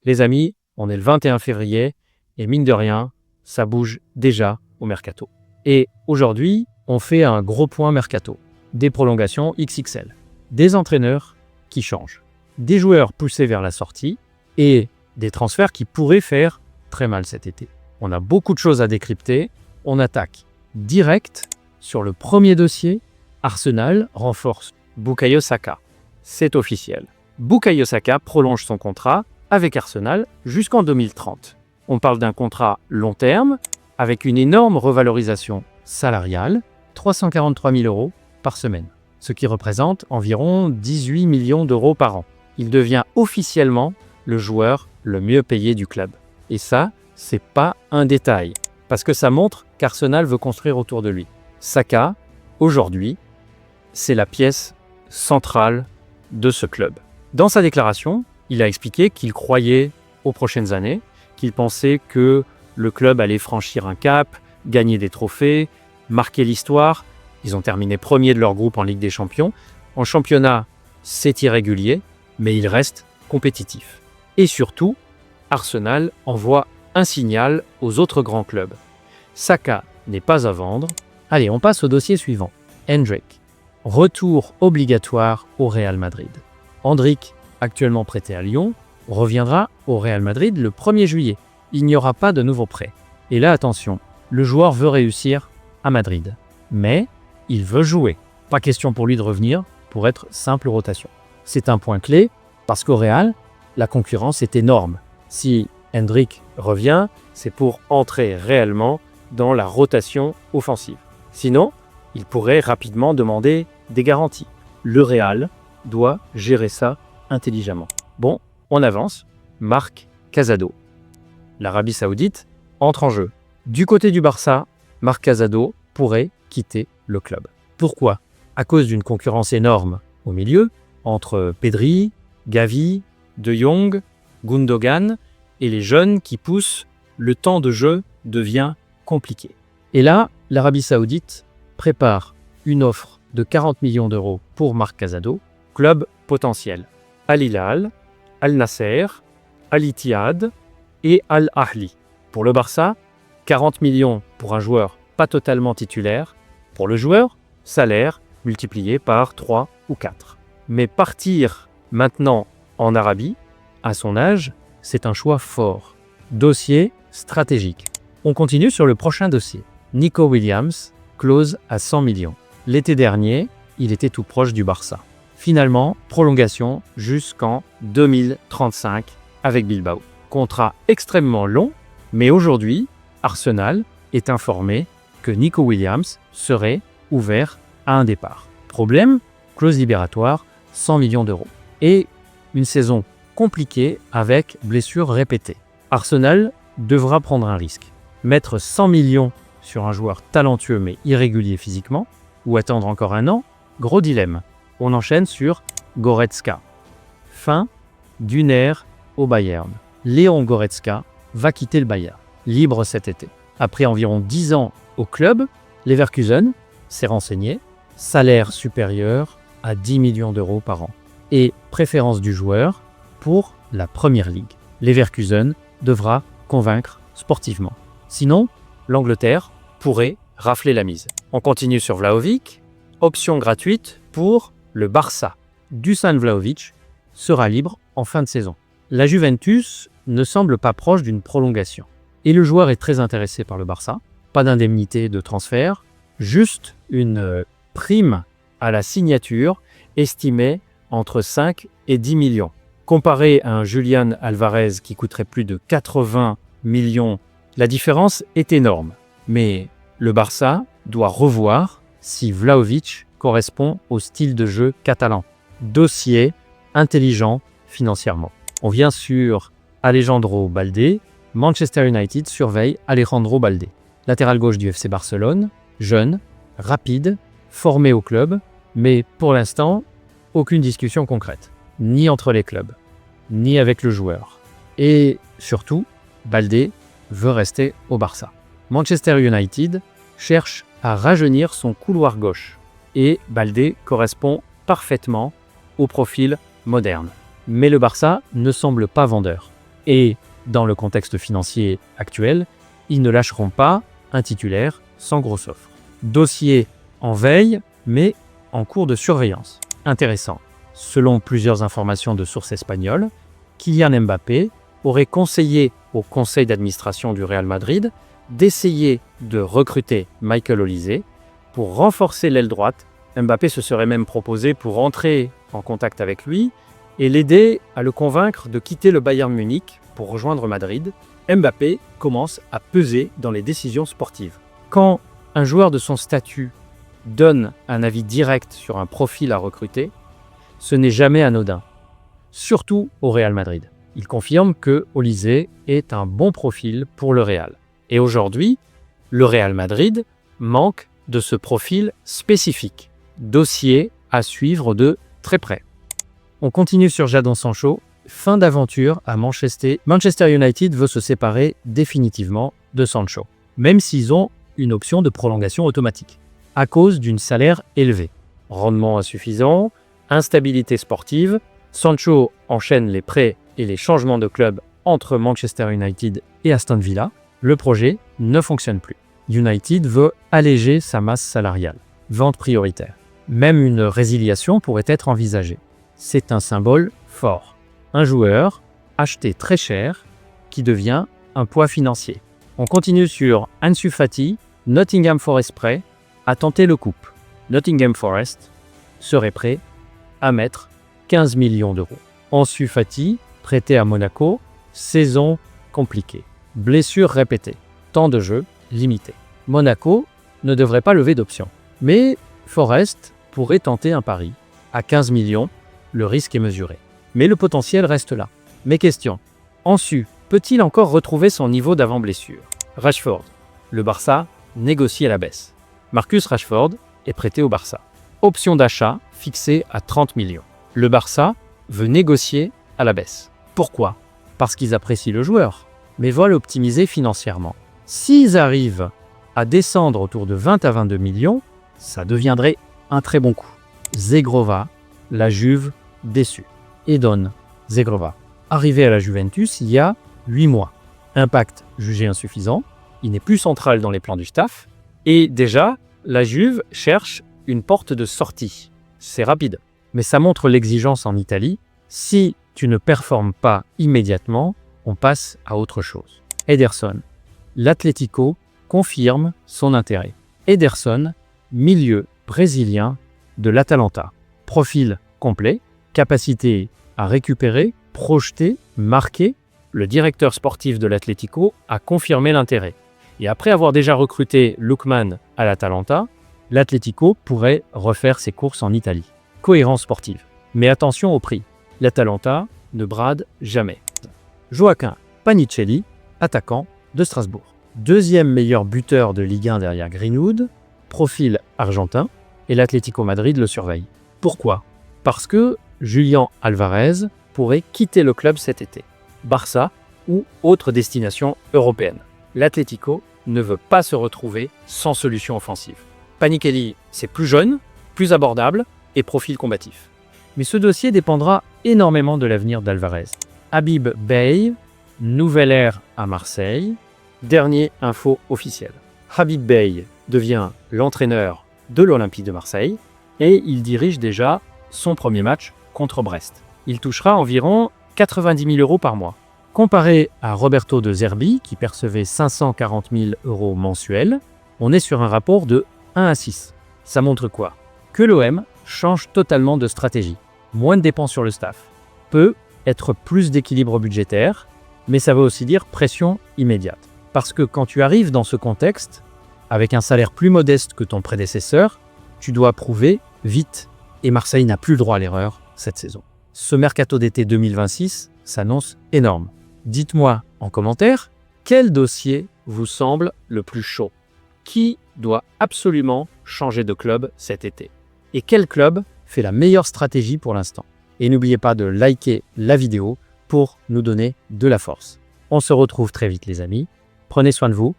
Les amis, on est le 21 février et mine de rien, ça bouge déjà au mercato. Et aujourd'hui, on fait un gros point mercato. Des prolongations XXL, des entraîneurs qui changent, des joueurs poussés vers la sortie et des transferts qui pourraient faire très mal cet été. On a beaucoup de choses à décrypter. On attaque direct sur le premier dossier. Arsenal renforce Bukayo Saka. C'est officiel. Bukayo Saka prolonge son contrat avec Arsenal jusqu'en 2030. On parle d'un contrat long terme avec une énorme revalorisation salariale, 343 000 € par semaine, ce qui représente environ 18 millions d'euros par an. Il devient officiellement le joueur le mieux payé du club. Et ça, c'est pas un détail, parce que ça montre qu'Arsenal veut construire autour de lui. Saka, aujourd'hui, c'est la pièce centrale de ce club. Dans sa déclaration, il a expliqué qu'il croyait aux prochaines années, qu'il pensait que le club allait franchir un cap, gagner des trophées, marquer l'histoire. Ils ont terminé premier de leur groupe en Ligue des Champions. En championnat, c'est irrégulier, mais il reste compétitif. Et surtout, Arsenal envoie un signal aux autres grands clubs. Saka n'est pas à vendre. Allez, on passe au dossier suivant. Endrick. Retour obligatoire au Real Madrid. Endrick, actuellement prêté à Lyon, reviendra au Real Madrid le 1er juillet. Il n'y aura pas de nouveau prêt. Et là, attention, le joueur veut réussir à Madrid. Mais il veut jouer. Pas question pour lui de revenir pour être simple rotation. C'est un point clé parce qu'au Real, la concurrence est énorme. Si Endrick revient, c'est pour entrer réellement dans la rotation offensive. Sinon, il pourrait rapidement demander des garanties. Le Real doit gérer ça intelligemment. Bon, on avance. Marc Casado. L'Arabie Saoudite entre en jeu. Du côté du Barça, Marc Casado pourrait quitter le club. Pourquoi ? À cause d'une concurrence énorme au milieu, entre Pedri, Gavi, De Jong, Gundogan et les jeunes qui poussent, le temps de jeu devient compliqué. Et là, l'Arabie Saoudite prépare une offre de 40 millions d'euros pour Marc Casado, club potentiel. Al Hilal, Al Nasser, Al Ittihad et Al Ahli. Pour le Barça, 40 millions pour un joueur pas totalement titulaire. Pour le joueur, salaire multiplié par 3 ou 4. Mais partir maintenant en Arabie, à son âge, c'est un choix fort. Dossier stratégique. On continue sur le prochain dossier. Nico Williams, clause à 100 millions. L'été dernier, il était tout proche du Barça. Finalement, prolongation jusqu'en 2035 avec Bilbao. Contrat extrêmement long, mais aujourd'hui, Arsenal est informé que Nico Williams serait ouvert à un départ. Problème, clause libératoire, 100 millions d'euros. Et une saison compliquée avec blessures répétées. Arsenal devra prendre un risque. Mettre 100 millions sur un joueur talentueux mais irrégulier physiquement, ou attendre encore un an, gros dilemme. On enchaîne sur Goretzka. Fin d'une ère au Bayern. Léon Goretzka va quitter le Bayern, libre cet été. Après environ 10 ans au club, Leverkusen s'est renseigné, salaire supérieur à 10 millions d'euros par an et préférence du joueur pour la Première Ligue. Leverkusen devra convaincre sportivement. Sinon, l'Angleterre pourrait rafler la mise. On continue sur Vlahovic. Option gratuite pour le Barça. Dusan Vlahovic sera libre en fin de saison. La Juventus ne semble pas proche d'une prolongation. Et le joueur est très intéressé par le Barça. Pas d'indemnité de transfert, juste une prime à la signature estimée entre 5 et 10 millions. Comparé à un Julian Alvarez qui coûterait plus de 80 millions, la différence est énorme. Mais le Barça doit revoir si Vlahovic correspond au style de jeu catalan. Dossier intelligent financièrement. On vient sur Alejandro Balde. Manchester United surveille Alejandro Balde. Latéral gauche du FC Barcelone, jeune, rapide, formé au club, mais pour l'instant, aucune discussion concrète. Ni entre les clubs, ni avec le joueur. Et surtout, Balde veut rester au Barça. Manchester United cherche à rajeunir son couloir gauche. Et Balde correspond parfaitement au profil moderne. Mais le Barça ne semble pas vendeur. Et dans le contexte financier actuel, ils ne lâcheront pas un titulaire sans grosse offre. Dossier en veille, mais en cours de surveillance. Intéressant. Selon plusieurs informations de sources espagnoles, Kylian Mbappé aurait conseillé au conseil d'administration du Real Madrid d'essayer de recruter Michael Olise pour renforcer l'aile droite. Mbappé se serait même proposé pour entrer en contact avec lui et l'aider à le convaincre de quitter le Bayern Munich pour rejoindre Madrid. Mbappé commence à peser dans les décisions sportives. Quand un joueur de son statut donne un avis direct sur un profil à recruter, ce n'est jamais anodin, surtout au Real Madrid. Il confirme que Olise est un bon profil pour le Real. Et aujourd'hui, le Real Madrid manque de ce profil spécifique. Dossier à suivre de très près. On continue sur Jadon Sancho. Fin d'aventure à Manchester. Manchester United veut se séparer définitivement de Sancho, même s'ils ont une option de prolongation automatique, à cause d'une salaire élevée. Rendement insuffisant, instabilité sportive, Sancho enchaîne les prêts et les changements de club entre Manchester United et Aston Villa. Le projet ne fonctionne plus. United veut alléger sa masse salariale. Vente prioritaire. Même une résiliation pourrait être envisagée. C'est un symbole fort. Un joueur acheté très cher qui devient un poids financier. On continue sur Ansu Fati. Nottingham Forest prêt à tenter le coup. Nottingham Forest serait prêt à mettre 15 millions d'euros. Ansu Fati, prêté à Monaco, saison compliquée. Blessures répétées. Temps de jeu limité. Monaco ne devrait pas lever d'option. Mais Forest pourrait tenter un pari. À 15 millions, le risque est mesuré. Mais le potentiel reste là. Mes questions. Ansu peut-il encore retrouver son niveau d'avant blessure? Rashford. Le Barça négocie à la baisse. Marcus Rashford est prêté au Barça. Option d'achat fixée à 30 millions. Le Barça veut négocier à la baisse. Pourquoi? Parce qu'ils apprécient le joueur, mais veulent optimiser financièrement. S'ils arrivent à descendre autour de 20 à 22 millions, ça deviendrait un très bon coup. Zegrova, la Juve déçue. Edon Zegrova, arrivé à la Juventus il y a 8 mois. Impact jugé insuffisant, il n'est plus central dans les plans du staff, et déjà, la Juve cherche une porte de sortie. C'est rapide, mais ça montre l'exigence en Italie. Si tu ne performes pas immédiatement, on passe à autre chose. Ederson, l'Atlético confirme son intérêt. Ederson, milieu brésilien de l'Atalanta. Profil complet, capacité à récupérer, projeter, marquer. Le directeur sportif de l'Atlético a confirmé l'intérêt. Et après avoir déjà recruté Lookman à l'Atalanta, l'Atlético pourrait refaire ses courses en Italie. Cohérence sportive. Mais attention au prix. L'Atalanta ne brade jamais. Joaquin Panicelli, attaquant de Strasbourg. Deuxième meilleur buteur de Ligue 1 derrière Greenwood, profil argentin, et l'Atlético Madrid le surveille. Pourquoi? Parce que Julián Alvarez pourrait quitter le club cet été. Barça ou autre destination européenne. L'Atlético ne veut pas se retrouver sans solution offensive. Panicelli, c'est plus jeune, plus abordable et profil combatif. Mais ce dossier dépendra énormément de l'avenir d'Alvarez. Habib Beye, nouvelle ère à Marseille. Dernier info officielle. Habib Beye devient l'entraîneur de l'Olympique de Marseille et il dirige déjà son premier match contre Brest. Il touchera environ 90 000 € par mois. Comparé à Roberto De Zerbi, qui percevait 540 000 € mensuels, on est sur un rapport de 1 à 6. Ça montre quoi? Que l'OM change totalement de stratégie. Moins de dépenses sur le staff. Peut être plus d'équilibre budgétaire, mais ça veut aussi dire pression immédiate. Parce que quand tu arrives dans ce contexte, avec un salaire plus modeste que ton prédécesseur, tu dois prouver vite. Et Marseille n'a plus le droit à l'erreur cette saison. Ce mercato d'été 2026 s'annonce énorme. Dites-moi en commentaire, quel dossier vous semble le plus chaud? Qui doit absolument changer de club cet été? Et quel club fait la meilleure stratégie pour l'instant? Et n'oubliez pas de liker la vidéo pour nous donner de la force. On se retrouve très vite les amis. Prenez soin de vous